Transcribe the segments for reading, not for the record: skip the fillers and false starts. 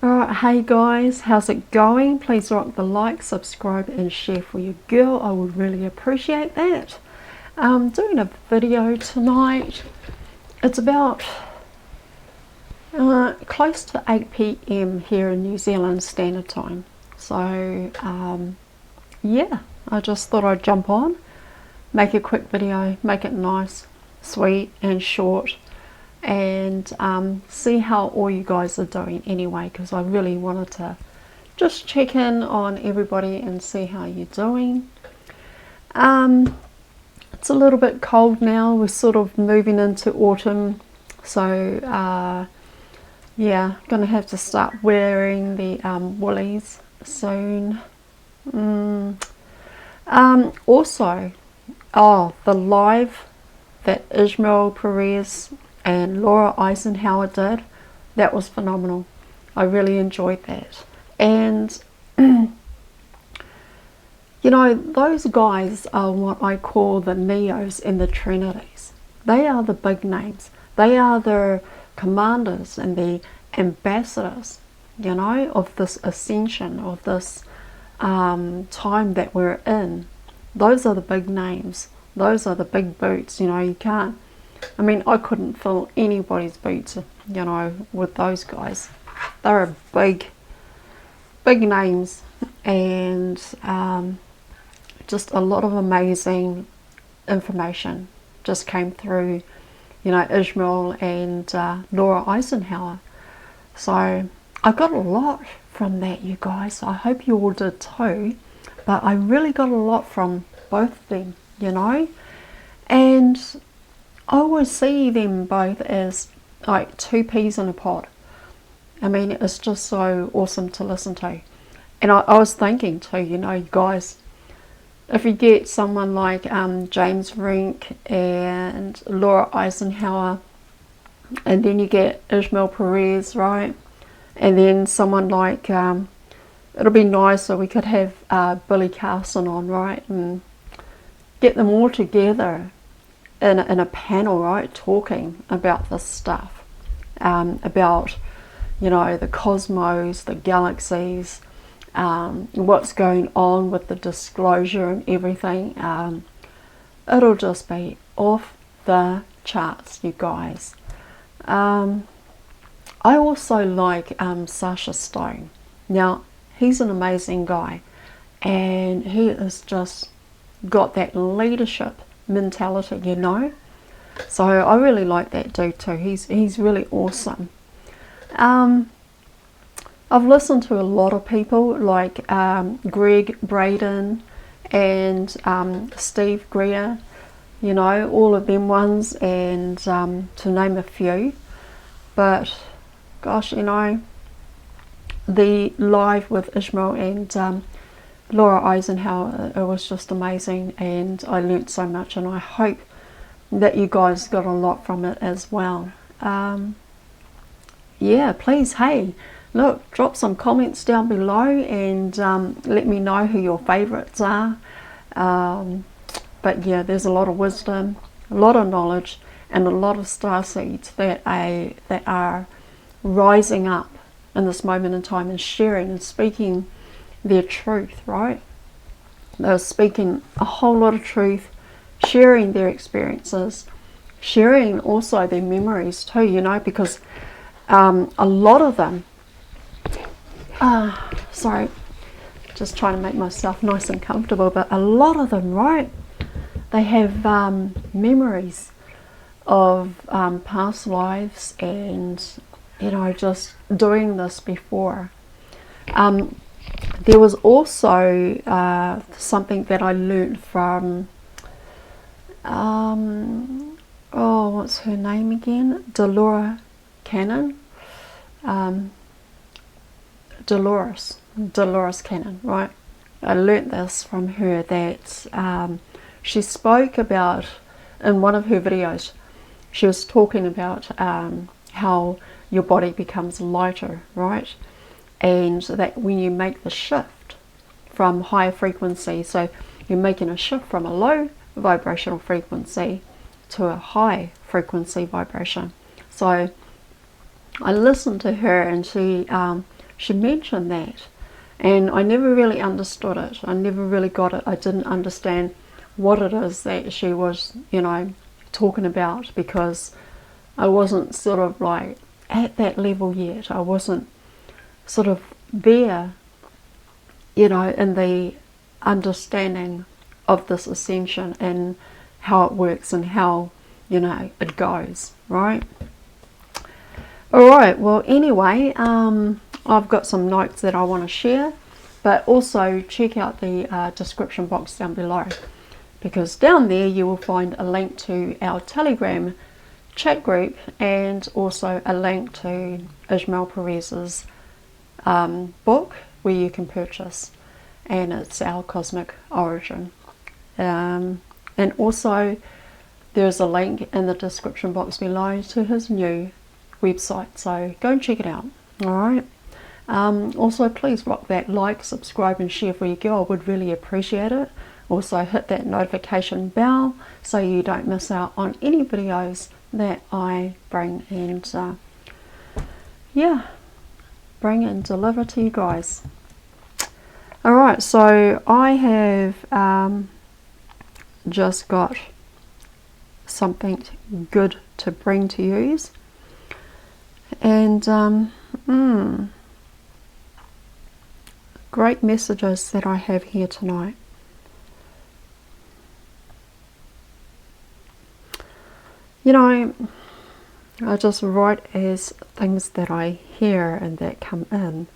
Alright, hey guys, how's it going? Please rock the like, subscribe and share for your girl. I would really appreciate that. Doing a video tonight. It's about close to 8 p.m. here in New Zealand Standard Time. So yeah, I just thought I'd jump on, make a quick video, make it nice, sweet and short, and see how all you guys are doing anyway, because I really wanted to just check in on everybody and see how you're doing. It's a little bit cold now, we're sort of moving into autumn, so yeah, gonna have to start wearing the woolies soon. Also, the live that Ishmael Perez and Laura Eisenhower did, that was phenomenal. I really enjoyed that. And you know, those guys are what I call the Neos and the Trinities. They are the big names. They are the commanders and the ambassadors, you know, of this ascension, of this time that we're in. Those are the big names. Those are the big boots. You know, you can't, I mean, I couldn't fill anybody's boots, you know, with those guys. They're big names, and just a lot of amazing information just came through, you know, Ishmael and Laura Eisenhower. So I got a lot from that, you guys. I hope you all did too. But I really got a lot from both of them, you know. And I always see them both as like two peas in a pod. I mean, it's just so awesome to listen to. And I was thinking too, you know, you guys, if you get someone like James Rink and Laura Eisenhower, and then you get Ishmael Perez, right? And then someone like, it'll be nice so we could have Billy Carson on, right? And get them all together in a panel, right? Talking about this stuff. About, you know, the cosmos, the galaxies, what's going on with the disclosure and everything. It'll just be off the charts, you guys. I also like Sasha Stone. Now, he's an amazing guy, and he has just got that leadership mentality, you know. So I really like that dude too. He's really awesome. I've listened to a lot of people like Greg Braden and Steve Greer, you know, all of them ones, and to name a few. But gosh, you know, the live with Ishmael and Laura Eisenhower, it was just amazing, and I learnt so much, and I hope that you guys got a lot from it as well. Yeah, please, hey, look, drop some comments down below and let me know who your favorites are. But yeah, there's a lot of wisdom, a lot of knowledge, and a lot of star seeds that are rising up in this moment in time and sharing and speaking their truth, right? They're speaking a whole lot of truth, sharing their experiences, sharing also their memories too, you know, because a lot of them, sorry, just trying to make myself nice and comfortable, but a lot of them, right, they have memories of past lives and, you know, just doing this before. There was also something that I learned from, what's her name again? Dolores Cannon. Dolores Cannon, right? I learnt this from her, that she spoke about, in one of her videos, she was talking about how your body becomes lighter, right? And that when you make the shift from higher frequency, so you're making a shift from a low vibrational frequency to a high frequency vibration. So I listened to her, and she mentioned that, and I never really understood it. I never really got it. I didn't understand what it is that she was, talking about, because I wasn't sort of like at that level yet. I wasn't sort of there, in the understanding of this ascension and how it works and how, it goes, right? Alright, well anyway, I've got some notes that I want to share, but also check out the description box down below, because down there you will find a link to our Telegram chat group and also a link to Ishmael Perez's book where you can purchase, and it's Our Cosmic Origin. And also there's a link in the description box below to his new website, so go and check it out. Alright, also please rock that like, subscribe and share for you go. I would really appreciate it. Also hit that notification bell so you don't miss out on any videos that I bring and bring and deliver to you guys. Alright, so I have just got something good to bring to you, and great messages that I have here tonight. I just write as things that I hear and that come in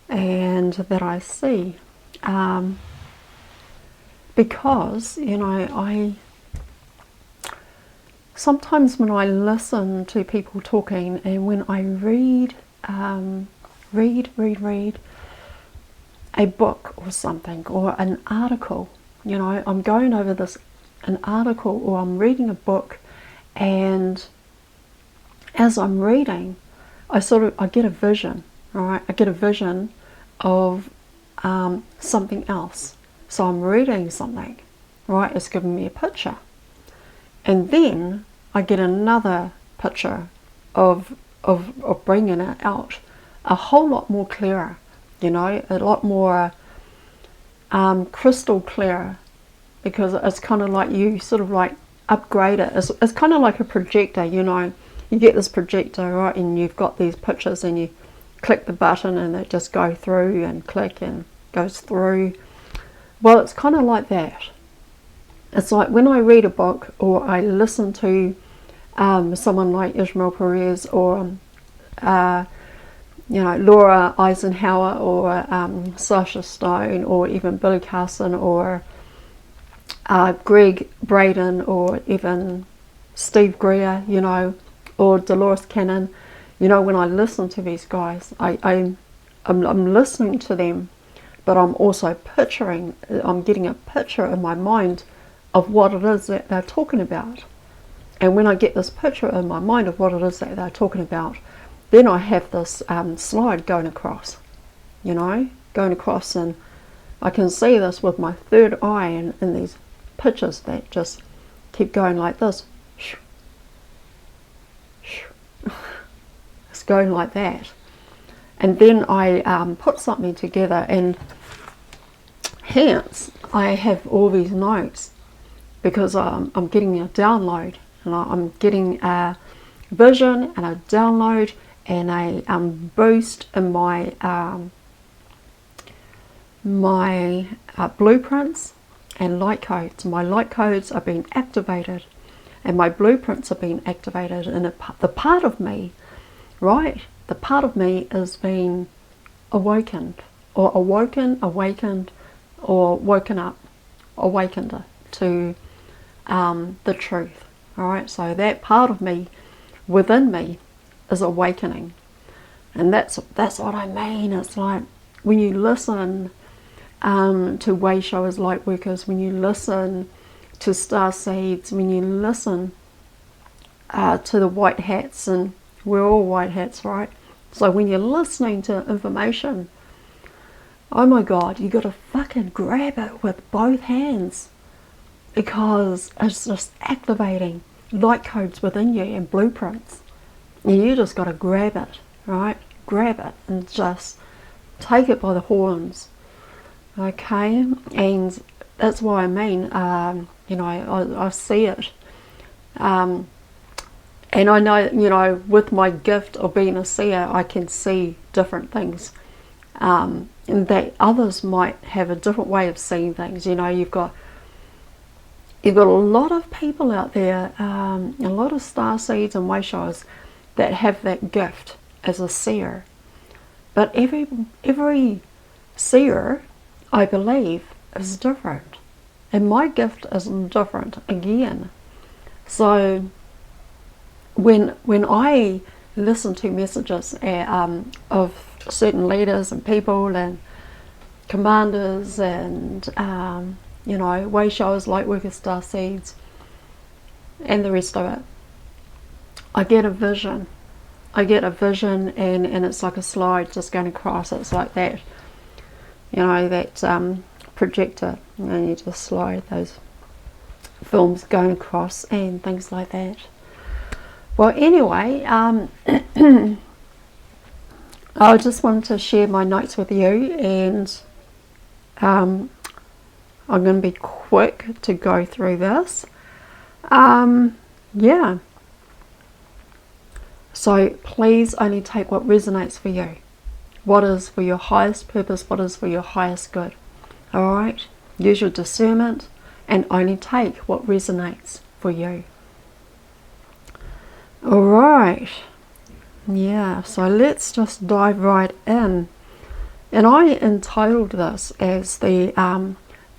and that I see, because I sometimes when I listen to people talking and when I read a book or something or an article, I'm going over an article or I'm reading a book, and as I'm reading I get a vision, right? I get a vision of something else. So I'm reading something, right? It's giving me a picture, and then I get another picture of bringing it out a whole lot more clearer, a lot more crystal clear, because it's kind of like you sort of like upgrade it. It's kind of like a projector, you get this projector, right, and you've got these pictures and you click the button and they just go through and click and goes through. Well, it's kind of like that. It's like when I read a book or I listen to someone like Ishmael Perez or Laura Eisenhower or Sasha Stone or even Billy Carson or Greg Braden or even Steve Greer, or Dolores Cannon. When I listen to these guys, I'm listening to them, but I'm also I'm getting a picture in my mind of what it is that they're talking about. And when I get this picture in my mind of what it is that they're talking about, then I have this slide going across, and I can see this with my third eye in these pictures that just keep going like this. It's going like that. And then I put something together, and hence I have all these notes, because I'm getting a download, and I'm getting a vision and a download and a boost in my blueprints and light codes. My light codes are being activated and my blueprints are being activated, and the part of me, right, the part of me is being awakened or awakened or woken up, awakened to the truth. All right, so that part of me within me is awakening, and that's what I mean. It's like when you listen to way showers, light workers, when you listen to star seeds, when you listen to the white hats, and we're all white hats, right? So when you're listening to information, oh my God, you got to fucking grab it with both hands, because it's just activating light codes within you and blueprints. And you just got to grab it, right? grab it and just take it by the horns. Okay, and that's what I mean. You know, I see it. And I know, you know, with my gift of being a seer, I can see different things. And that others might have a different way of seeing things. You know, you've got a lot of people out there, a lot of starseeds and wayshowers that have that gift as a seer. But every seer, I believe, is different. And my gift is different again. So when I listen to messages of certain leaders and people and commanders and you know, wayshowers, light workers, starseeds, and the rest of it, I get a vision. And it's like a slide just going across. It's like that, you know, that projector, and you just slide those films going across and things like that. Well, anyway, I just wanted to share my notes with you, and I'm going to be quick to go through this. Yeah. So please only take what resonates for you. What is for your highest purpose, what is for your highest good. Alright? Use your discernment and only take what resonates for you. Alright. Yeah, so let's just dive right in. And I entitled this as the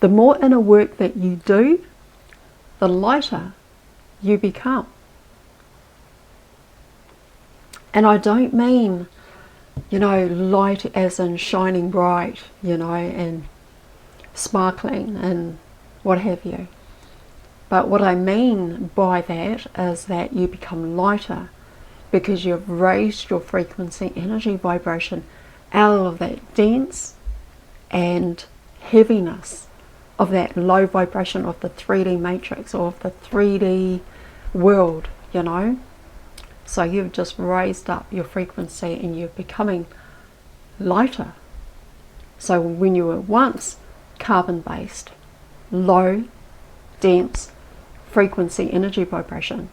more inner work that you do, the lighter you become. And I don't mean, you know, light as in shining bright, you know, and sparkling and what have you. But what I mean by that is that you become lighter because you've raised your frequency, energy, vibration out of that dense and heaviness of that low vibration of the 3D matrix or of the 3D world, you know. So you've just raised up your frequency and you're becoming lighter. So when you were once carbon-based, low, dense frequency, energy, vibration,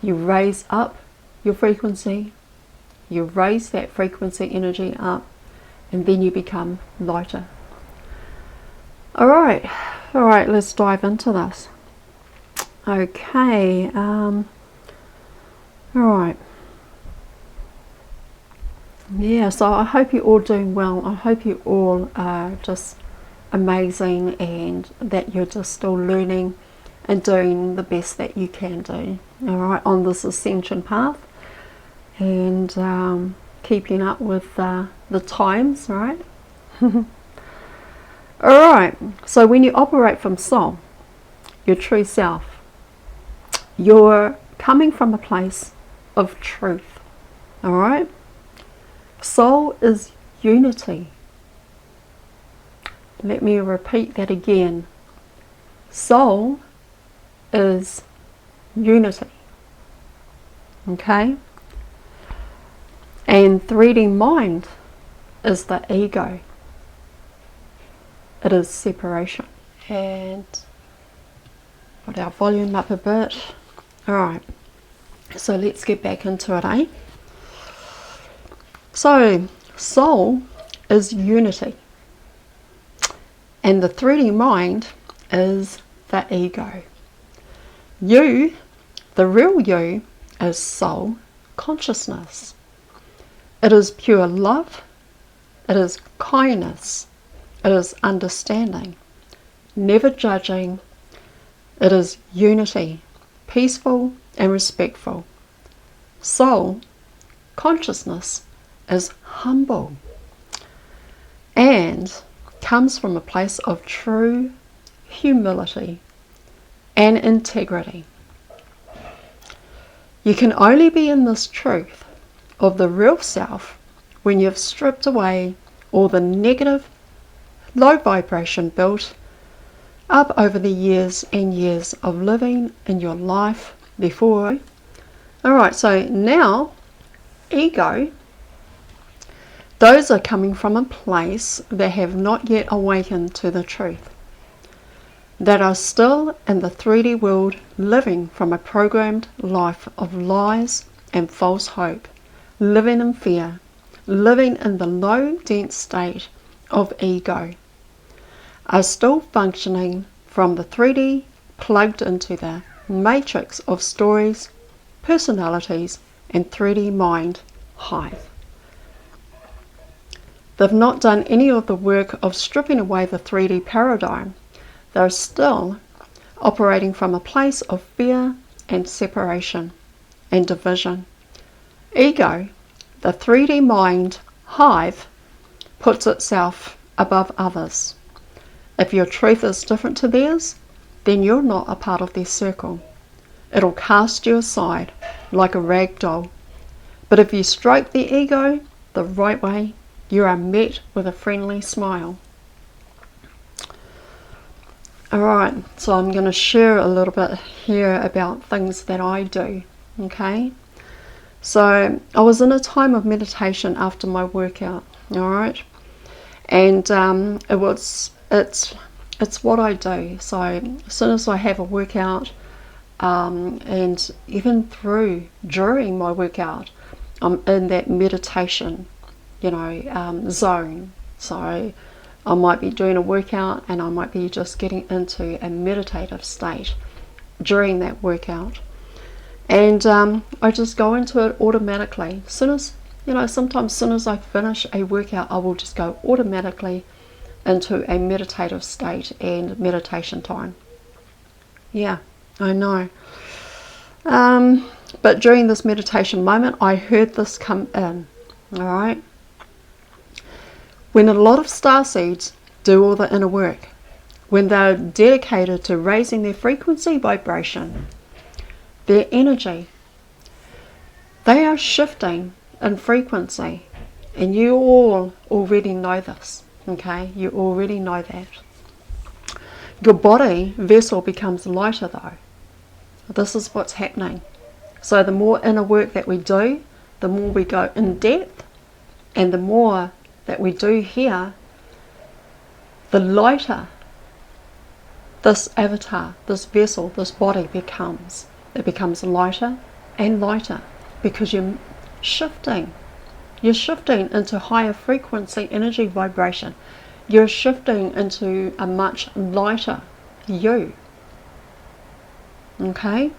you raise up your frequency, you raise that frequency, energy up, and then you become lighter. Alright, let's dive into this. Okay, alright. Yeah, so I hope you're all doing well. I hope you all are just amazing and that you're just still learning and doing the best that you can do. Alright, on this ascension path and keeping up with the times, right? Alright, so when you operate from soul, your true self, you're coming from a place of truth. Alright? Soul is unity. Let me repeat that again. Soul is unity. Okay? And 3D mind is the ego. It is separation. And put our volume up a bit. Alright, so let's get back into it, eh? So, soul is unity. And the 3D mind is the ego. You, the real you, is soul consciousness. It is pure love. It is kindness. It is understanding. Never judging. It is unity. Peaceful and respectful. Soul consciousness is humble and comes from a place of true humility and integrity. You can only be in this truth of the real self when you've stripped away all the negative, low vibration built up over the years and years of living in your life before. Alright, so now ego those are coming from a place that have not yet awakened to the truth, that are still in the 3D world, living from a programmed life of lies and false hope, living in fear, living in the low dense state of ego, are still functioning from the 3D, plugged into the matrix of stories, personalities, and 3D mind hive. They've not done any of the work of stripping away the 3D paradigm. They're still operating from a place of fear and separation and division. Ego, the 3D mind hive, puts itself above others. If your truth is different to theirs, then you're not a part of their circle. It'll cast you aside like a rag doll. But if you stroke the ego the right way, you are met with a friendly smile. Alright, so I'm going to share a little bit here about things that I do. Okay, so I was in a time of meditation after my workout. Alright, and it's what I do. So as soon as I have a workout, and even during my workout, I'm in that meditation, zone. So I might be doing a workout and I might be just getting into a meditative state during that workout, and I just go into it automatically. Sometimes as soon as I finish a workout, I will just go automatically into a meditative state and meditation time. Yeah, I know. But during this meditation moment, I heard this come in. Alright? When a lot of starseeds do all the inner work, when they're dedicated to raising their frequency vibration, their energy, they are shifting in frequency. And you all already know this. Okay? You already know that. Your body vessel becomes lighter though. This is what's happening. So the more inner work that we do, the more we go in depth, and the more that we do here, the lighter this avatar, this vessel, this body becomes. It becomes lighter and lighter because you're shifting. You're shifting into higher frequency energy vibration. You're shifting into a much lighter you. Okay?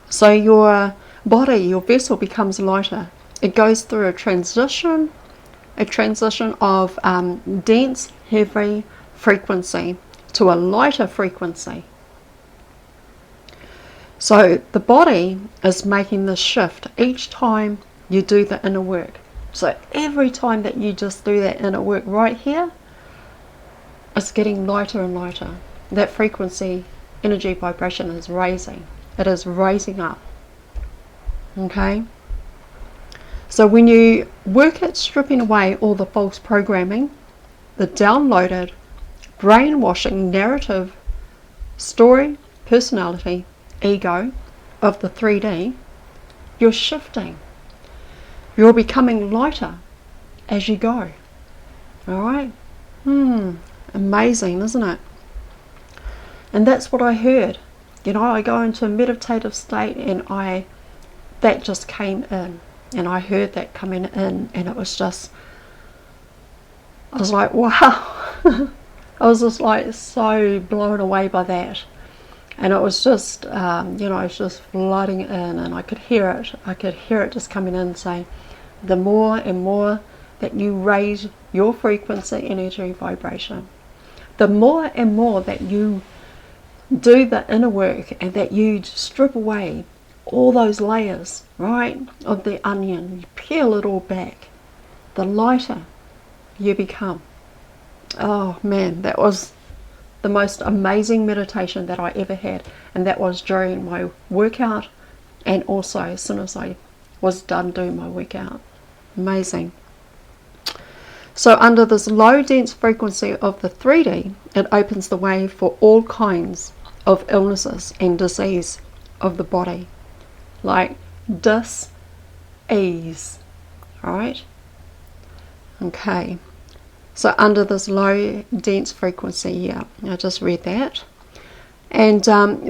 So your body, your vessel becomes lighter. It goes through a transition of dense, heavy frequency to a lighter frequency. So the body is making this shift each time you do the inner work. So every time that you just do that inner work right here, it's getting lighter and lighter. That frequency, energy, vibration is raising. It is raising up. Okay? So when you work at stripping away all the false programming, the downloaded, brainwashing narrative, story, personality, ego of the 3D, you're shifting. You're becoming lighter as you go. Alright? Amazing, isn't it? And that's what I heard. I go into a meditative state and that just came in. And I heard that coming in, and it was just, I was like, wow. I was just like so blown away by that. And it was just, it's just flooding in, and I could hear it. I could hear it just coming in saying, the more and more that you raise your frequency, energy, vibration, the more and more that you do the inner work and that you strip away all those layers, right, of the onion, you peel it all back, the lighter you become. Oh man, that was the most amazing meditation that I ever had, and that was during my workout and also as soon as I was done doing my workout. Amazing. So under this low dense frequency of the 3D, it opens the way for all kinds of illnesses and disease of the body, like dis-ease, right? Okay, so under this low dense frequency, yeah, I just read that. And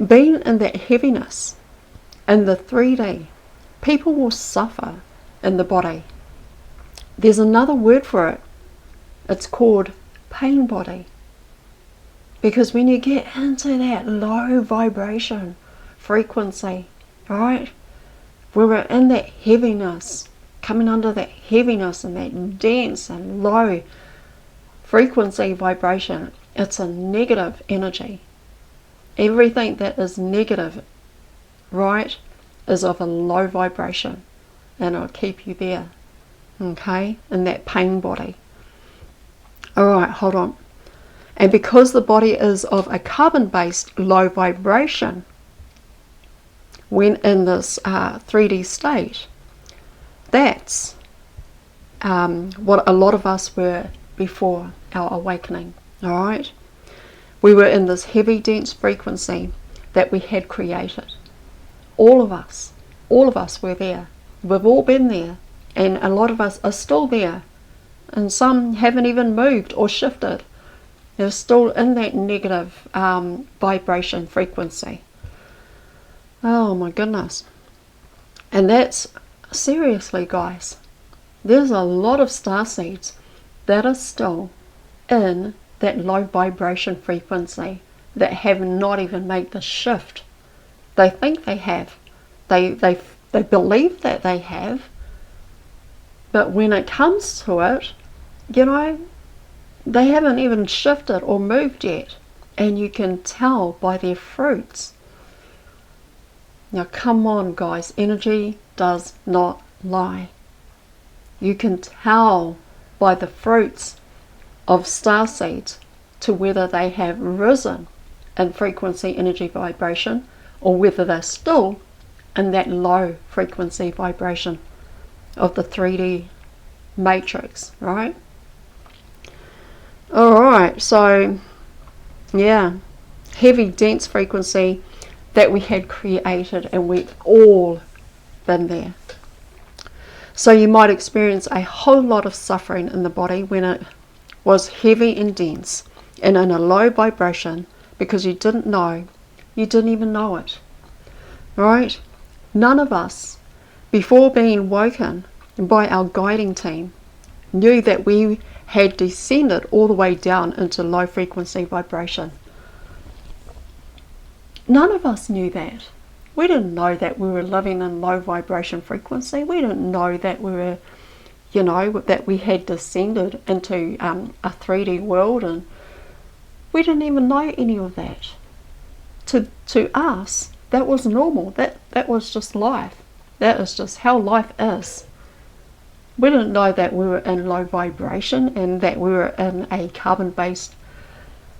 being in that heaviness, in the 3D, people will suffer in the body. There's another word for it. It's called pain body. Because when you get into that low vibration frequency, right, where we're in that heaviness, coming under that heaviness and that dense and low frequency vibration, it's a negative energy. Everything that is negative, right, is of a low vibration, and it'll keep you there, okay, in that pain body. Alright, hold on. And because the body is of a carbon-based low vibration, when in this 3D state, that's what a lot of us were before our awakening, alright? We were in this heavy, dense frequency that we had created. All of us were there. We've all been there, and a lot of us are still there, and some haven't even moved or shifted. They're still in that negative vibration frequency. Oh my goodness. And that's, seriously guys, there's a lot of starseeds that are still in that low vibration frequency that have not even made the shift. They think they have. They believe that they have. But when it comes to it, you know, they haven't even shifted or moved yet. And you can tell by their fruits. Now come on guys, energy does not lie. You can tell by the fruits of starseeds to whether they have risen in frequency, energy, vibration, or whether they're still in that low frequency vibration of the 3D matrix, right? Alright, so yeah, heavy, dense frequency that we had created, and we've all been there. So you might experience a whole lot of suffering in the body when it was heavy and dense and in a low vibration, because you didn't know, you didn't even know it, right? None of us, before being woken by our guiding team, knew that we had descended all the way down into low frequency vibration. None of us knew that. We didn't know that we were living in low vibration frequency. We didn't know that we were, you know, that we had descended into a 3D world, and we didn't even know any of that. To us, that was normal. That was just life. That is just how life is. We didn't know that we were in low vibration and that we were in a carbon-based,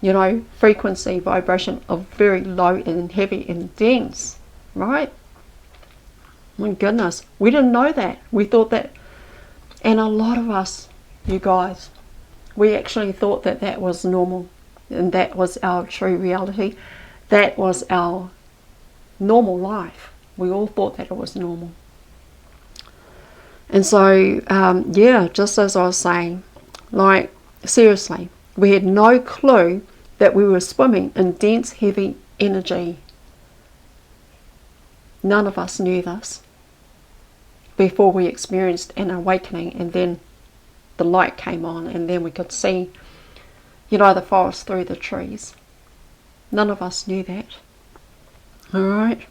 you know, frequency vibration of very low and heavy and dense, right? My goodness, we didn't know that. We thought that, and a lot of us, you guys, we actually thought that that was normal, and that was our true reality. That was our normal life. We all thought that it was normal. And so, yeah, just as I was saying, like, seriously, we had no clue that we were swimming in dense, heavy energy. None of us knew this before we experienced an awakening, and then the light came on, and then we could see, you know, the forest through the trees. None of us knew that. Alright?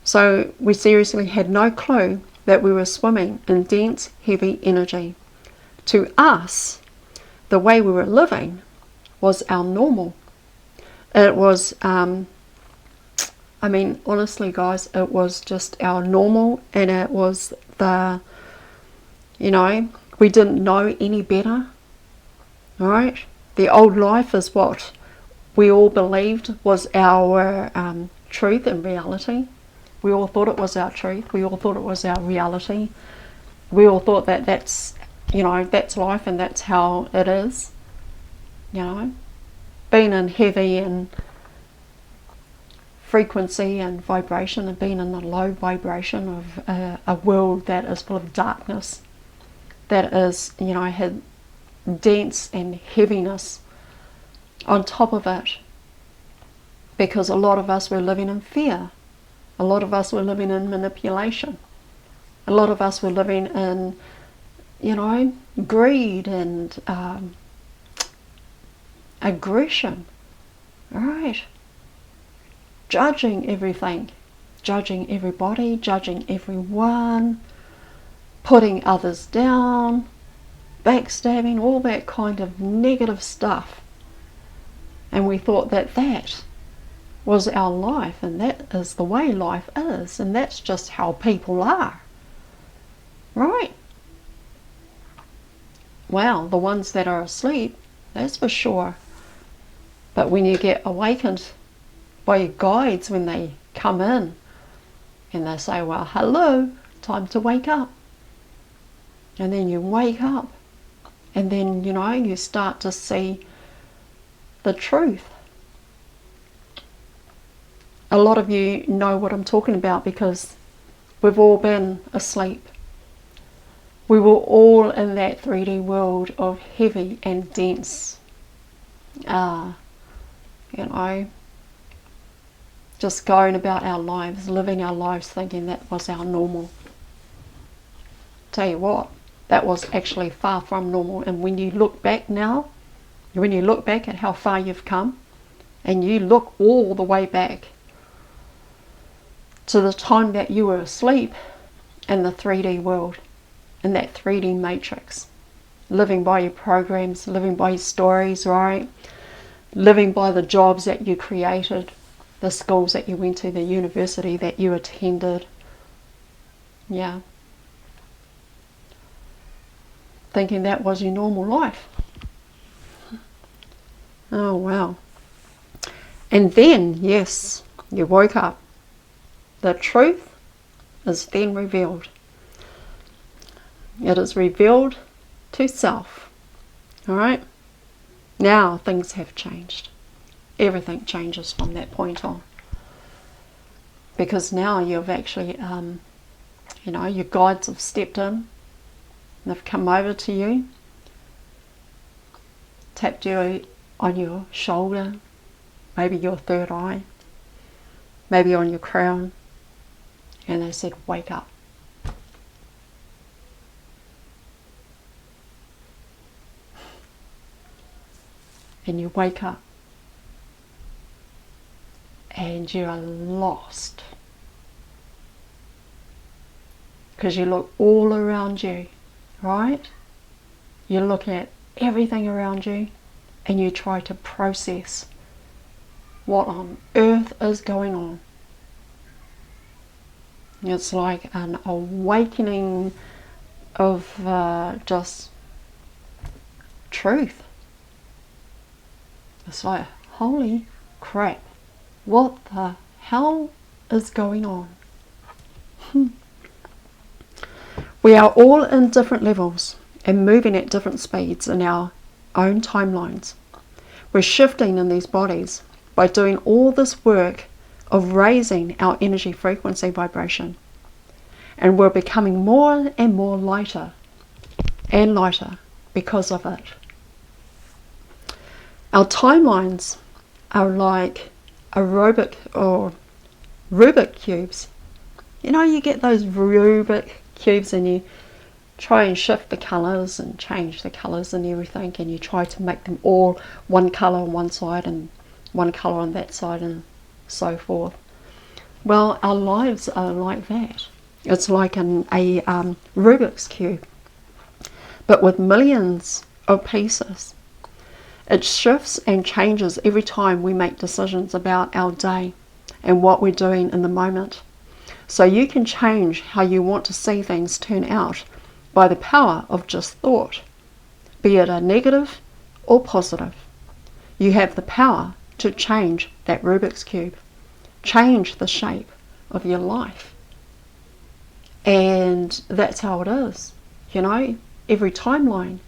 So we seriously had no clue that we were swimming in dense, heavy energy. To us, the way we were living was our normal. It was, I mean, honestly guys, it was just our normal, and it was the, you know, we didn't know any better, right? The old life is what we all believed was our truth and reality. We all thought it was our truth. We all thought it was our reality. We all thought that that's, you know, that's life and that's how it is. You know, being in heavy and frequency and vibration, and being in the low vibration of a world that is full of darkness. that is, had dense and heaviness on top of it, because a lot of us were living in fear. A lot of us were living in manipulation. A lot of us were living in, greed and aggression, right? Judging everything, judging everybody, judging everyone, putting others down, backstabbing, all that kind of negative stuff. And we thought that that was our life, and that is the way life is, and that's just how people are, right? Well, the ones that are asleep, that's for sure. But when you get awakened by your guides, when they come in and they say, well, hello, time to wake up. And then you wake up, and then, you start to see the truth. A lot of you know what I'm talking about, because we've all been asleep. We were all in that 3D world of heavy and dense, just going about our lives, living our lives thinking that was our normal. Tell you what, that was actually far from normal. And when you look back now, when you look back at how far you've come, and you look all the way back to the time that you were asleep in the 3D world, in that 3D matrix, living by your programs, living by your stories, right? Living by the jobs that you created, the schools that you went to, the university that you attended. Yeah. Thinking that was your normal life. Oh, wow. And then, yes, you woke up. The truth is then revealed. It is revealed to self. All right? Now things have changed. Everything changes from that point on. Because now you've actually, your guides have stepped in. They've come over to you, tapped you on your shoulder, maybe your third eye, maybe on your crown, and they said, wake up. And you wake up, and you are lost, because you look all around you, right? You look at everything around you, and you try to process what on earth is going on. It's like an awakening of just truth. It's like, holy crap, what the hell is going on? We are all in different levels and moving at different speeds in our own timelines. We're shifting in these bodies by doing all this work of raising our energy frequency vibration. And we're becoming more and more lighter and lighter because of it. Our timelines are like aerobic or Rubik cubes. You get those Rubik cubes and you try and shift the colours and change the colours and everything, and you try to make them all one colour on one side and one colour on that side and so forth. Well, our lives are like that. It's like a Rubik's cube, but with millions of pieces. It shifts and changes every time we make decisions about our day and what we're doing in the moment. So you can change how you want to see things turn out by the power of just thought, be it a negative or positive. You have the power to change that Rubik's cube, change the shape of your life. And that's how it is. Every timeline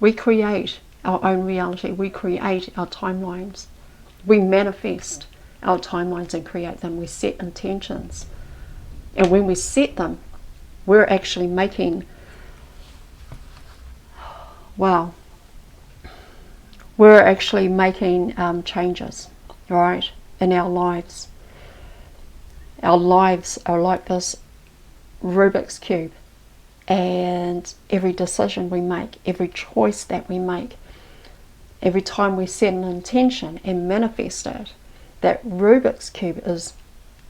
we create our own reality. We create our timelines. We manifest our timelines and create them. We set intentions. And when we set them, we're actually making, wow, we're actually making changes, right, in our lives. Our lives are like this Rubik's Cube, and every decision we make, every choice that we make, every time we set an intention and manifest it, that Rubik's Cube is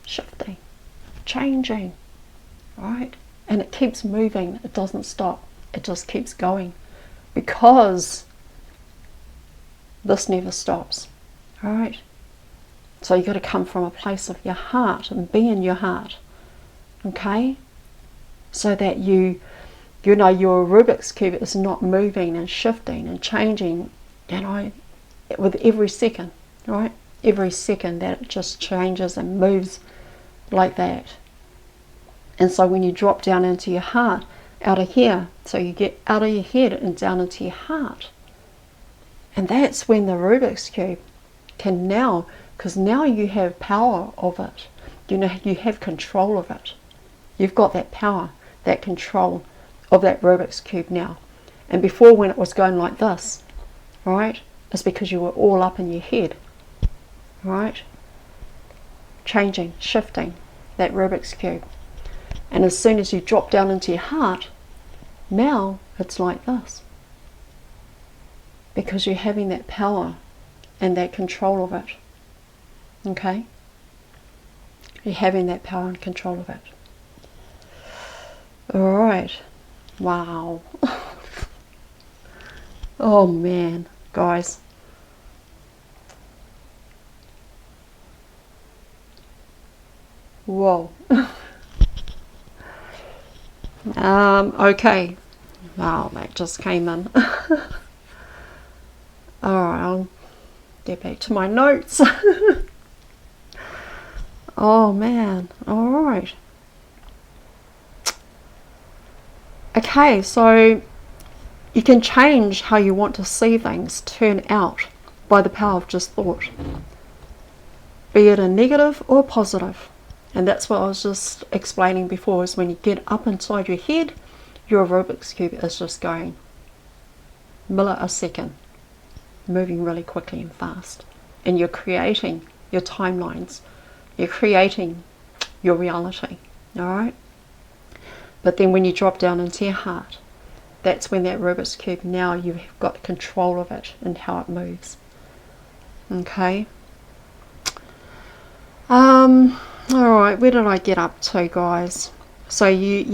shifting, changing, right? And it keeps moving, it doesn't stop, it just keeps going, because this never stops, right? So you've got to come from a place of your heart and be in your heart, okay? So that you know your Rubik's Cube is not moving and shifting and changing, you know, with every second, right? Every second that it just changes and moves like that. And so when you drop down into your heart, out of here, so you get out of your head and down into your heart. And that's when the Rubik's Cube can now, because now you have power of it. You know, you have control of it. You've got that power, that control of that Rubik's Cube now. And before, when it was going like this, right, it's because you were all up in your head, right? Changing, shifting that Rubik's Cube. And as soon as you drop down into your heart, now it's like this. Because you're having that power and that control of it. Okay? You're having that power and control of it. Alright. Wow. Oh man, guys. Whoa. Okay. Wow, that just came in. Alright, I'll get back to my notes. Oh man, alright. Okay, so you can change how you want to see things turn out by the power of just thought. Be it a negative or positive. And that's what I was just explaining before, is when you get up inside your head, your Rubik's Cube is just going millisecond, moving really quickly and fast. And you're creating your timelines. You're creating your reality. Alright? But then when you drop down into your heart, that's when that Rubik's Cube, now you've got control of it and how it moves. Okay? Alright, where did I get up to, guys? So you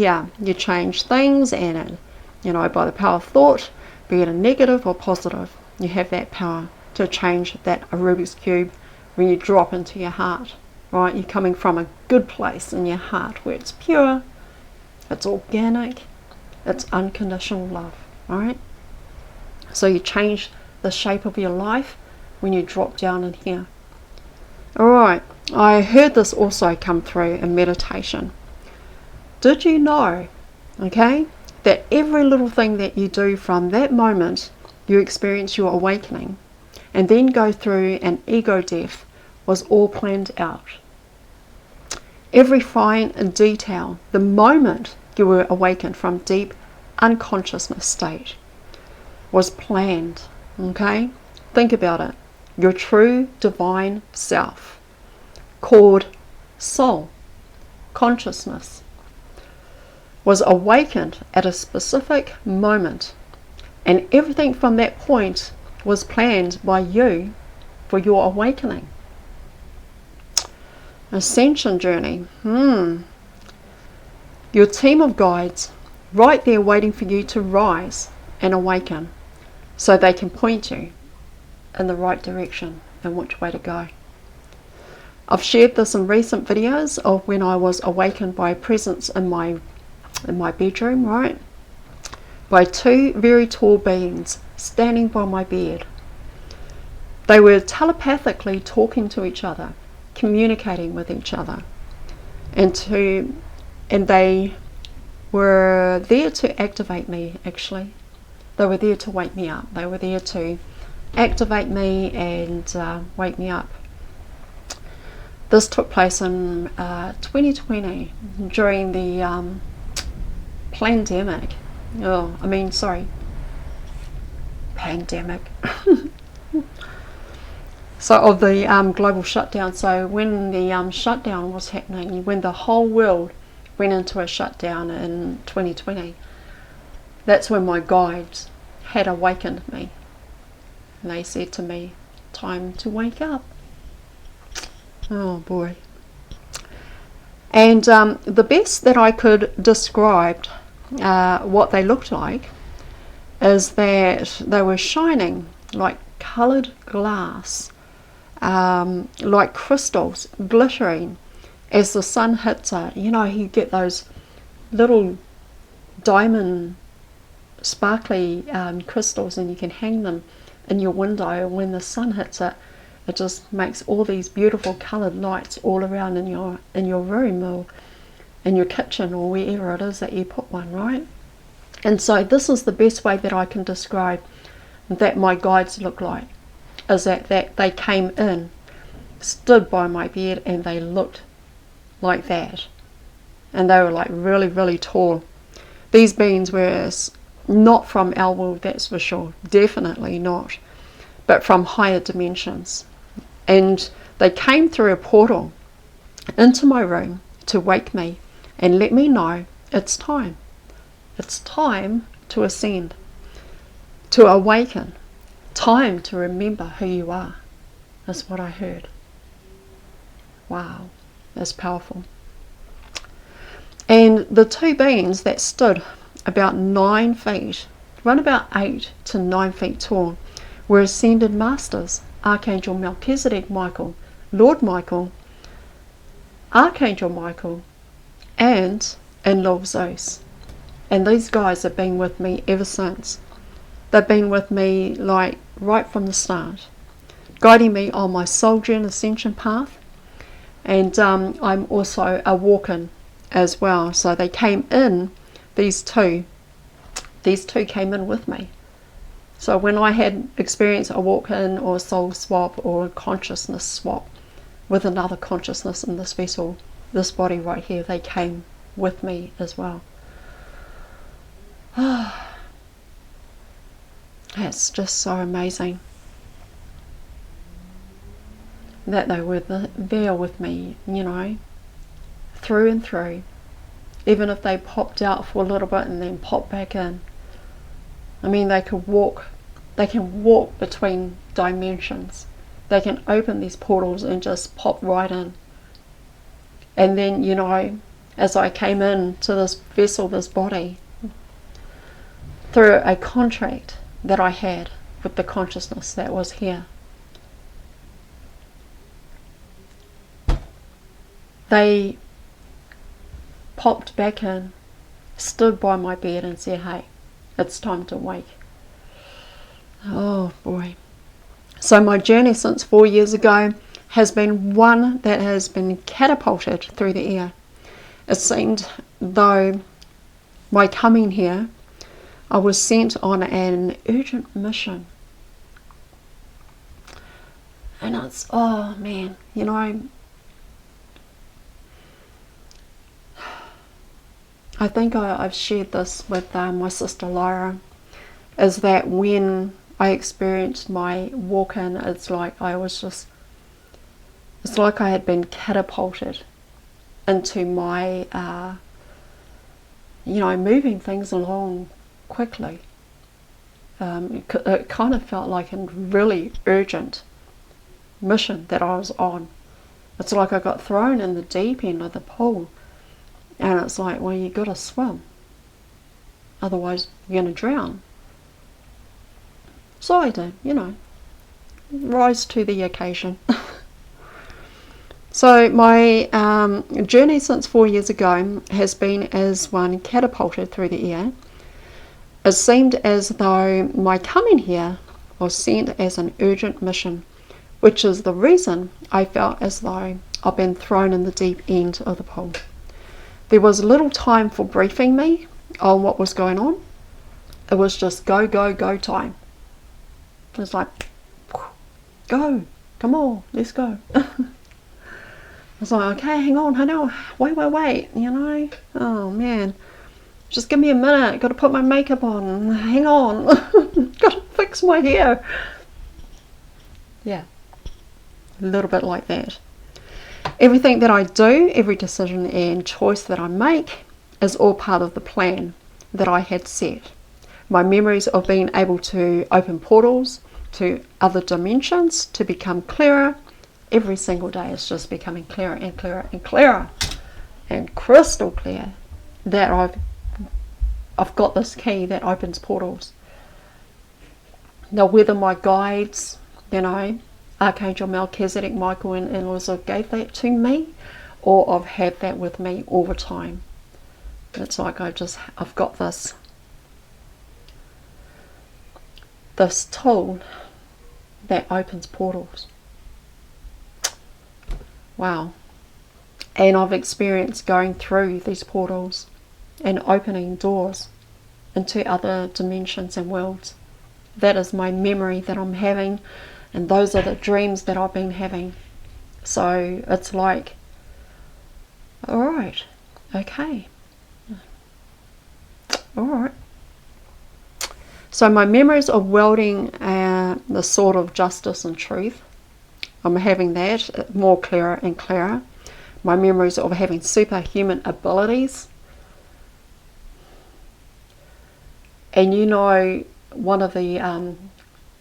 change things, and you know, by the power of thought, be it a negative or positive, you have that power to change that Rubik's Cube when you drop into your heart. Right? You're coming from a good place in your heart where it's pure, it's organic, it's unconditional love. Alright? So you change the shape of your life when you drop down in here. Alright, I heard this also come through in meditation. Did you know, okay, that every little thing that you do from that moment you experience your awakening and then go through an ego death was all planned out? Every fine detail, the moment you were awakened from deep unconsciousness state, was planned. Okay? Think about it. Your true divine self, called soul, consciousness, was awakened at a specific moment, and everything from that point was planned by you for your awakening. Ascension journey. Your team of guides right there waiting for you to rise and awaken, so they can point you in the right direction and which way to go. I've shared this in recent videos of when I was awakened by a presence in my bedroom, right? By two very tall beings standing by my bed. They were telepathically talking to each other, communicating with each other, and they were there to activate me. Actually, they were there to wake me up. They were there to activate me and wake me up. This took place in 2020 during the pandemic. So of the global shutdown. So when the shutdown was happening, when the whole world went into a shutdown in 2020, that's when my guides had awakened me. And they said to me, time to wake up. Oh boy. And the best that I could describe what they looked like is that they were shining like coloured glass, like crystals glittering as the sun hits it. You know, you get those little diamond sparkly crystals, and you can hang them in your window, and when the sun hits it, it just makes all these beautiful coloured lights all around in your room or in your kitchen or wherever it is that you put one, right? And so this is the best way that I can describe that my guides look like, is that they came in, stood by my bed, and they looked like that. And they were like really, really tall. These beings were not from our world, that's for sure, definitely not, but from higher dimensions. And they came through a portal into my room to wake me and let me know it's time. It's time to ascend, to awaken, time to remember who you are. That's what I heard. Wow, that's powerful. And the two beings that stood about 9 feet, run about 8 to 9 feet tall, were ascended masters, Archangel Melchizedek Michael, Lord Michael, Archangel Michael, and in-law Zeus. And these guys have been with me ever since. They've been with me like right from the start, guiding me on my soul journey ascension path. And I'm also a walk-in as well. So they came in, these two came in with me. So when I had experienced a walk-in or a soul swap or a consciousness swap with another consciousness in this vessel, this body right here, they came with me as well. That's just so amazing that they were there with me, you know, through and through. Even if they popped out for a little bit and then popped back in. I mean, they can walk between dimensions. They can open these portals and just pop right in. And then, you know, as I came in to this vessel, this body, through a contract that I had with the consciousness that was here, they popped back in, stood by my bed and said, hey, it's time to wake. Oh boy. So my journey since 4 years ago has been one that has been catapulted through the air. It seemed though my coming here, I was sent on an urgent mission. And it's, oh man, you know, I think I've shared this with my sister Lyra, is that when I experienced my walk-in, it's like it's like I had been catapulted into my, you know, moving things along quickly. It kind of felt like a really urgent mission that I was on. It's like I got thrown in the deep end of the pool. And it's like, well, you got to swim, otherwise you're going to drown. So I did, you know, rise to the occasion. So my journey since 4 years ago has been as one catapulted through the air. It seemed as though my coming here was sent as an urgent mission, which is the reason I felt as though I've been thrown in the deep end of the pool. There was little time for briefing me on what was going on. It was just go, go, go time. It was like, go, come on, let's go. I was like, okay, hang on, wait, you know. Oh man, Just give me a minute, got to put my makeup on, hang on, got to fix my hair. Yeah, a little bit like that. Everything that I do, every decision and choice that I make is all part of the plan that I had set. My memories of being able to open portals to other dimensions to become clearer every single day is just becoming clearer and clearer and clearer and crystal clear that I've got this key that opens portals. Now, whether my guides, Archangel Melchizedek, Michael and Elizabeth gave that to me, or I've had that with me all the time. It's like I've got this tool that opens portals. Wow. And I've experienced going through these portals and opening doors into other dimensions and worlds. That is my memory that I'm having, and those are the dreams that I've been having. So it's like, alright, okay, alright. So my memories of wielding the sword of justice and truth, I'm having that more clearer and clearer. My memories of having superhuman abilities. And one of the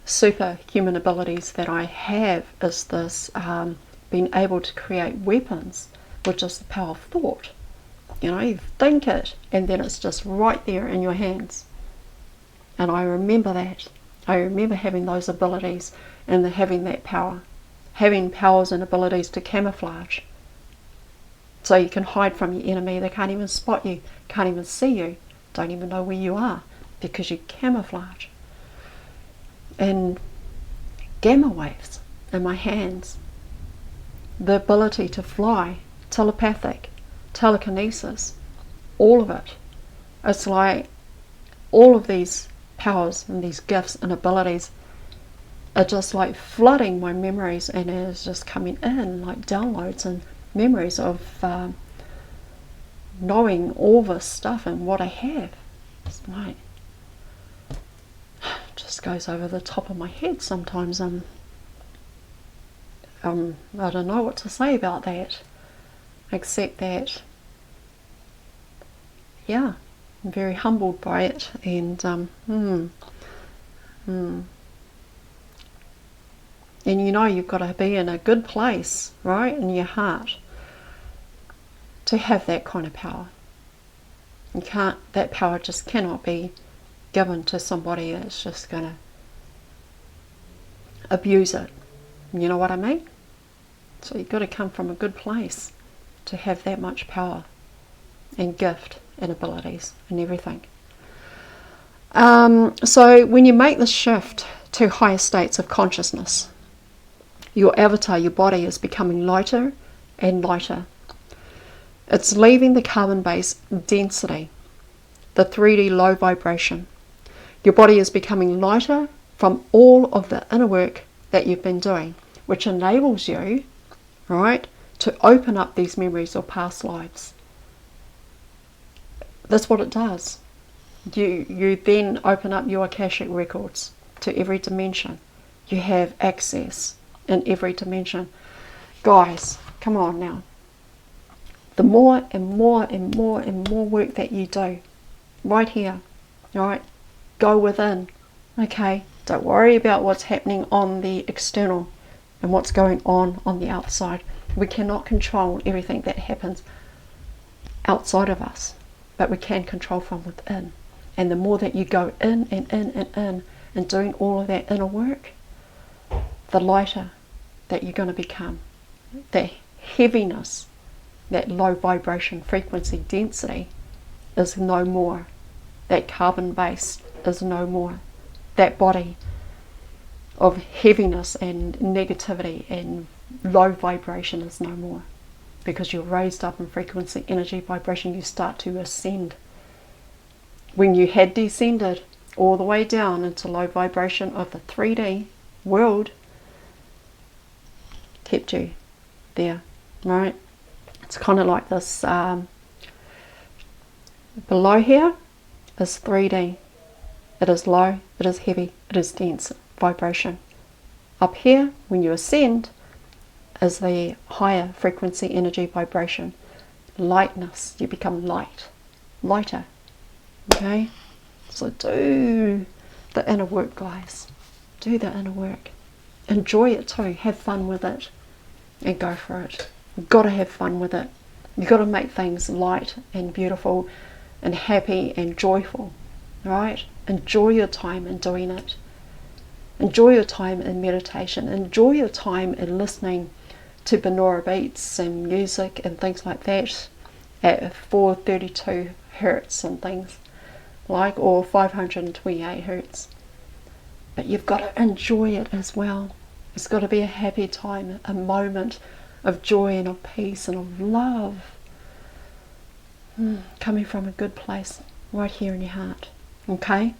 superhuman abilities that I have is this being able to create weapons, which is the power of thought. You think it, and then it's just right there in your hands. And I remember that. I remember having those abilities and having that power. Having powers and abilities to camouflage. So you can hide from your enemy. They can't even spot you, can't even see you, don't even know where you are, because you camouflage. And gamma waves in my hands. The ability to fly, telepathic, telekinesis, all of it. It's like all of these powers and these gifts and abilities are just like flooding my memories, and it's just coming in like downloads and memories of knowing all this stuff and what I have. It's like just goes over the top of my head sometimes. I don't know what to say about that, except that, yeah, I'm very humbled by it, and and you've got to be in a good place, right, in your heart, to have that kind of power. That power just cannot be given to somebody that's just going to abuse it. You know what I mean? So you've got to come from a good place to have that much power and gift and abilities and everything. So when you make the shift to higher states of consciousness, your avatar, your body, is becoming lighter and lighter. It's leaving the carbon-based density, the 3D low vibration. Your body is becoming lighter from all of the inner work that you've been doing, which enables you, right, to open up these memories of past lives. That's what it does. You then open up your Akashic records to every dimension. You have access in every dimension. Guys, come on now. The more and more and more and more work that you do, right here, right, go within, okay? Don't worry about what's happening on the external and what's going on the outside. We cannot control everything that happens outside of us, but we can control from within. And the more that you go in and in and in and doing all of that inner work, the lighter that you're going to become. That heaviness, that low vibration frequency density is no more. That carbon base is no more. That body of heaviness and negativity and low vibration is no more. Because you're raised up in frequency, energy, vibration, you start to ascend. When you had descended all the way down into low vibration of the 3D world, kept you there, right? It's kind of like this Below here is 3D. It is low, it is heavy, it is dense vibration. Up here, when you ascend, is the higher frequency energy vibration. Lightness, you become lighter. Okay? So do the inner work, guys. Do the inner work. Enjoy it too. Have fun with it. And go for it. You've got to have fun with it. You've got to make things light and beautiful and happy and joyful. Right? Enjoy your time in doing it. Enjoy your time in meditation. Enjoy your time in listening to binaural beats and music and things like that at 432 hertz and things like, or 528 hertz. But you've got to enjoy it as well. It's got to be a happy time, a moment of joy and of peace and of love, coming from a good place right here in your heart. Okay?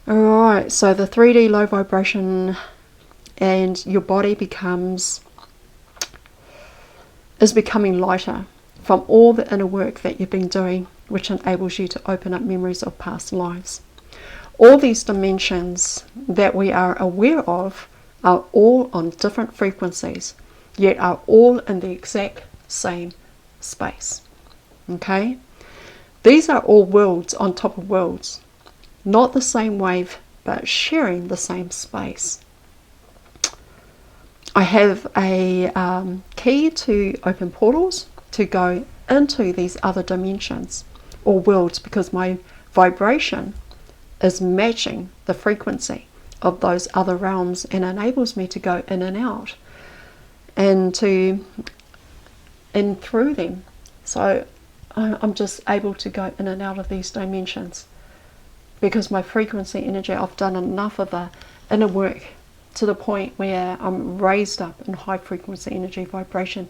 Alright, so the 3D low vibration, and your body is becoming lighter from all the inner work that you've been doing, which enables you to open up memories of past lives. All these dimensions that we are aware of are all on different frequencies, yet are all in the exact same space. Okay? These are all worlds on top of worlds. Not the same wave, but sharing the same space. I have a key to open portals to go into these other dimensions or worlds, because my vibration is matching the frequency of those other realms and enables me to go in and out and through them. So I'm just able to go in and out of these dimensions because my frequency energy, I've done enough of the inner work to the point where I'm raised up in high frequency energy vibration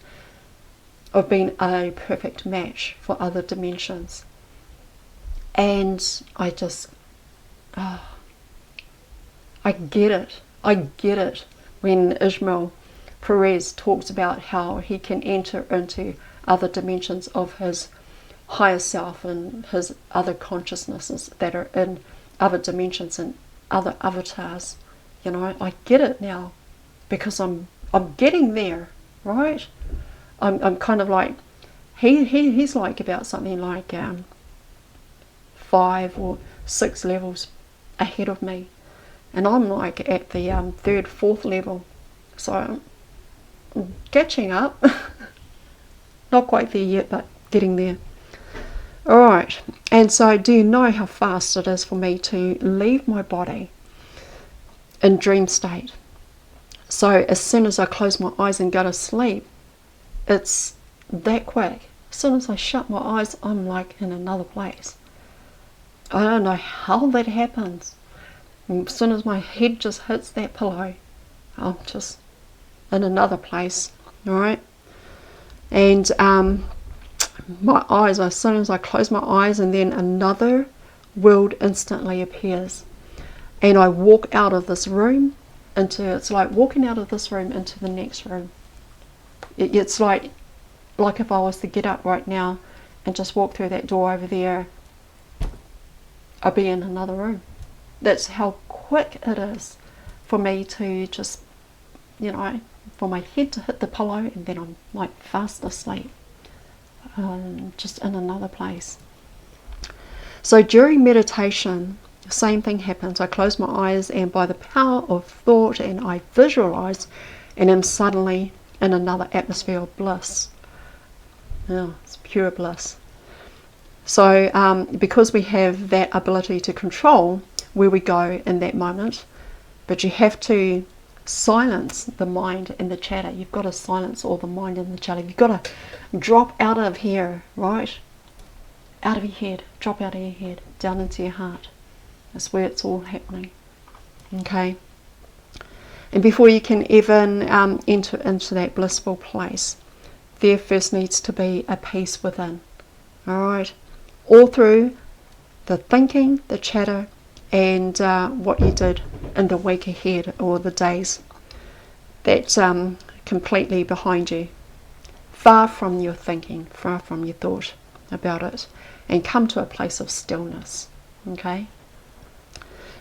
of being a perfect match for other dimensions. And I just, I get it when Ismail Perez talks about how he can enter into other dimensions of his higher self and his other consciousnesses that are in other dimensions and other avatars. You know, I get it now because I'm getting there, right? I'm kind of like, he's like about something like 5 or 6 levels ahead of me, and I'm like at the 3rd, 4th level, so I'm catching up. Not quite there yet, but getting there. Alright, and so do you know how fast it is for me to leave my body in dream state? So as soon as I close my eyes and go to sleep, it's that quick. As soon as I shut my eyes, I'm like in another place. I don't know how that happens. And as soon as my head just hits that pillow, I'm just in another place. Alright? And my eyes, as soon as I close my eyes, and then another world instantly appears. And I walk out of this room it's like walking out of this room into the next room. It's like if I was to get up right now and just walk through that door over there, I'd be in another room. That's how quick it is for me to just, for my head to hit the pillow, and then I'm like fast asleep, just in another place. So during meditation, the same thing happens. I close my eyes, and by the power of thought, and I visualize, and am suddenly in another atmosphere of bliss. Yeah, it's pure bliss. So because we have that ability to control where we go in that moment, but you have to silence the mind and the chatter. You've got to silence all the mind and the chatter. You've got to drop out of here, right? Out of your head. Drop out of your head, down into your heart. That's where it's all happening. Okay? And before you can even enter into that blissful place, there first needs to be a peace within. Alright? All through the thinking, the chatter, and what you did in the week ahead, or the days. That's completely behind you. Far from your thinking, far from your thought. about it and come to a place of stillness. Okay?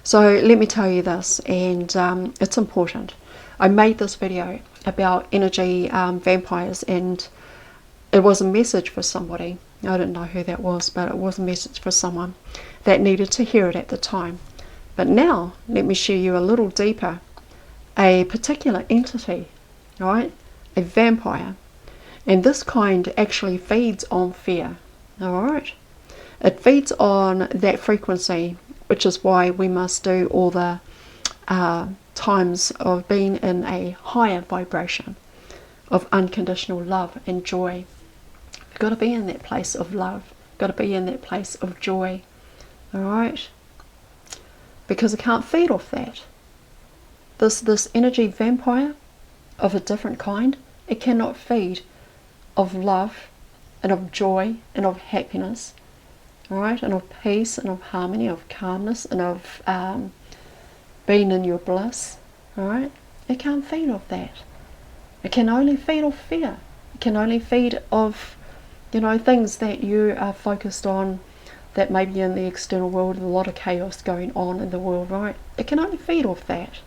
So let me tell you this, and it's important. I made this video about energy vampires, and it was a message for somebody. I didn't know who that was, but it was a message for someone that needed to hear it at the time. But now, let me share you a little deeper. A particular entity, right? A vampire. And this kind actually feeds on fear, alright? It feeds on that frequency, which is why we must do all the times of being in a higher vibration of unconditional love and joy. You've got to be in that place of love. You've got to be in that place of joy, alright? Because it can't feed off that. This energy vampire of a different kind, it cannot feed of love and of joy and of happiness, right? And of peace and of harmony, of calmness and of being in your bliss, right? It can't feed off that. It can only feed off fear. It can only feed off, things that you are focused on, that may be in the external world, a lot of chaos going on in the world, right? It can only feed off that.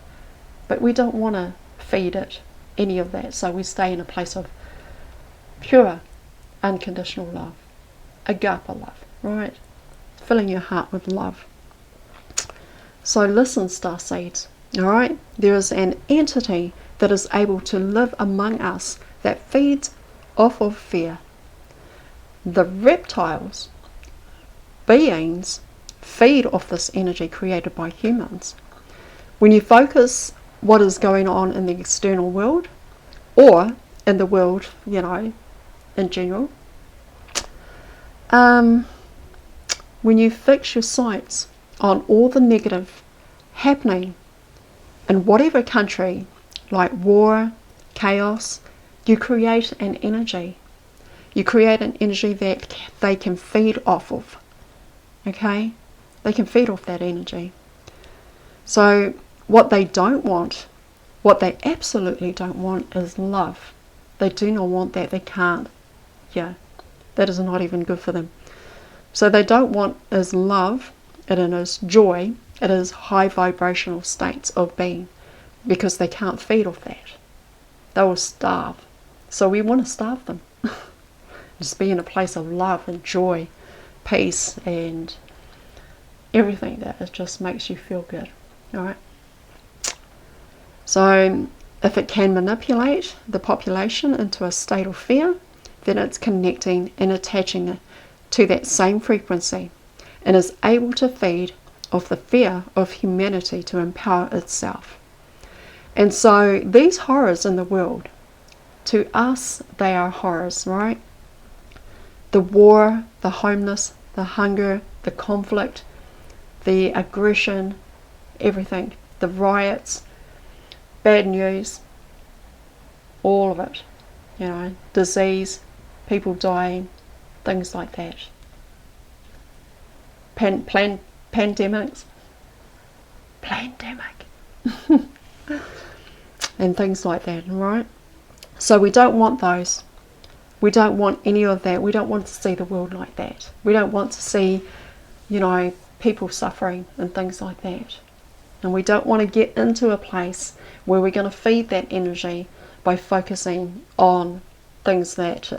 But we don't want to feed it any of that, so we stay in a place of pure, unconditional love, agape love, right? Filling your heart with love. So listen, starseeds, alright? There is an entity that is able to live among us that feeds off of fear. The reptiles, beings, feed off this energy created by humans. When you focus what is going on in the external world, or in the world, in general, when you fix your sights on all the negative happening in whatever country, like war, chaos, you create an energy. You create an energy that they can feed off of. Okay? They can feed off that energy. So what they don't want, what they absolutely don't want, is love. They do not want that. They can't. Yeah, that is not even good for them. So they don't want is love, it is joy, it is high vibrational states of being, because they can't feed off that. They will starve. So we want to starve them. Just be in a place of love and joy, peace, and everything that it just makes you feel good. Alright? So if it can manipulate the population into a state of fear, then it's connecting and attaching to that same frequency, and is able to feed off the fear of humanity to empower itself. And so these horrors in the world, to us they are horrors, right? The war, the homeless, the hunger, the conflict, the aggression, everything, the riots, bad news, all of it, disease, people dying, things like that. Pandemics, and things like that, right? So we don't want those. We don't want any of that. We don't want to see the world like that. We don't want to see, people suffering and things like that. And we don't want to get into a place where we're going to feed that energy by focusing on things that,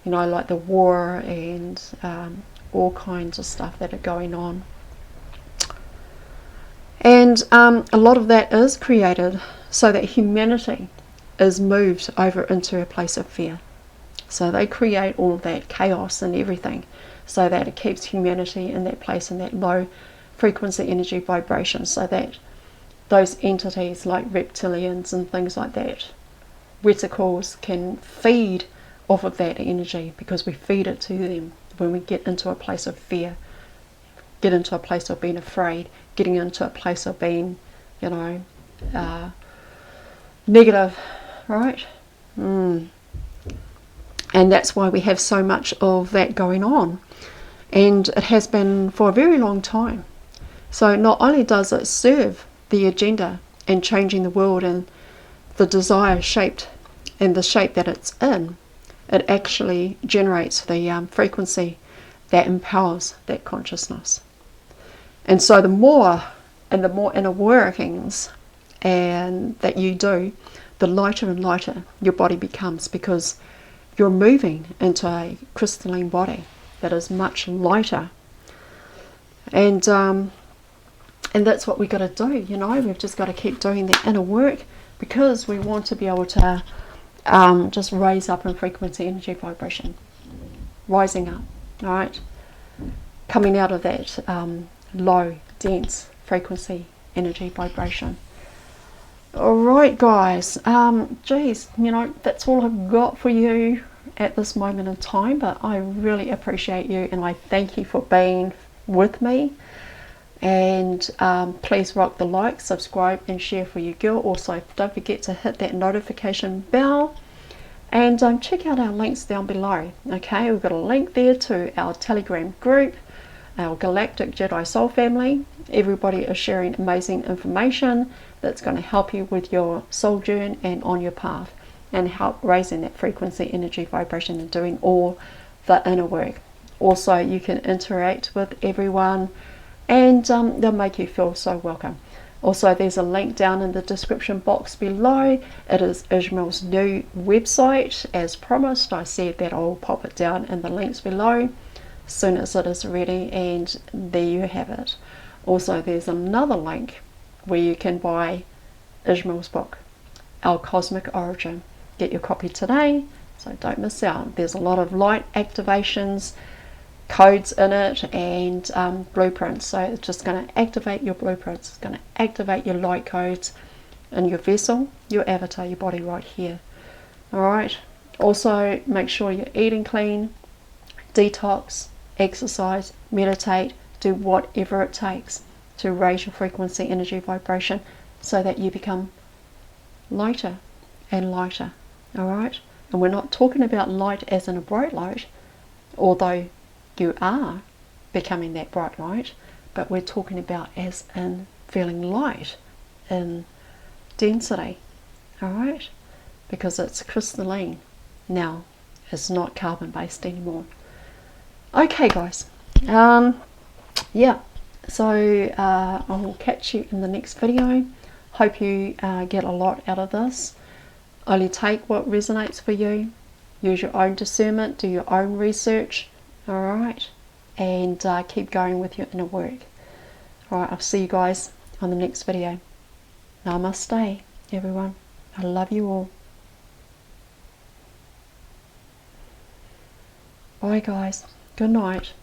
like the war and all kinds of stuff that are going on. And a lot of that is created so that humanity is moved over into a place of fear. So they create all of that chaos and everything so that it keeps humanity in that place, in that low frequency energy vibration, so that those entities like reptilians and things like that, reticles, can feed off of that energy, because we feed it to them when we get into a place of fear, get into a place of being afraid, getting into a place of being, negative, right? And that's why we have so much of that going on, and it has been for a very long time. So not only does it serve the agenda and changing the world and the desire shaped and the shape that it's in, it actually generates the frequency that empowers that consciousness. And so the more inner workings and that you do, the lighter and lighter your body becomes, because you're moving into a crystalline body that is much lighter. And that's what we've got to do, you know. We've just got to keep doing the inner work, because we want to be able to just raise up in frequency, energy, vibration, rising up, all right, coming out of that low, dense frequency, energy, vibration. All right, guys. Geez, you know, that's all I've got for you at this moment in time, but I really appreciate you, and I thank you for being with me. And please rock the like, subscribe, and share for your girl. Also, don't forget to hit that notification bell, and check out our links down below. Okay, we've got a link there to our Telegram group, our Galactic Jedi Soul family. Everybody is sharing amazing information that's going to help you with your soul journey and on your path, and help raising that frequency, energy, vibration, and doing all the inner work. Also, you can interact with everyone, and they'll make you feel so welcome. Also, there's a link down in the description box below. It is Ishmael's new website. As promised, I said that I'll pop it down in the links below as soon as it is ready, and there you have it. Also, there's another link where you can buy Ishmael's book, Our Cosmic Origin. Get your copy today, so don't miss out. There's a lot of light activations, codes in it, and blueprints. So it's just going to activate your blueprints. It's going to activate your light codes in your vessel, your avatar, your body right here. Alright. Also, make sure you're eating clean, detox, exercise, meditate, do whatever it takes to raise your frequency, energy, vibration, so that you become lighter and lighter. Alright? And we're not talking about light as in a bright light, although you are becoming that bright light, but we're talking about as in feeling light in density. Alright? Because it's crystalline now. It's not carbon based anymore. Okay, guys. Yeah. So I will catch you in the next video. Hope you get a lot out of this. Only take what resonates for you. Use your own discernment. Do your own research. Alright. And keep going with your inner work. Alright, I'll see you guys on the next video. Namaste, everyone. I love you all. Bye, guys. Good night.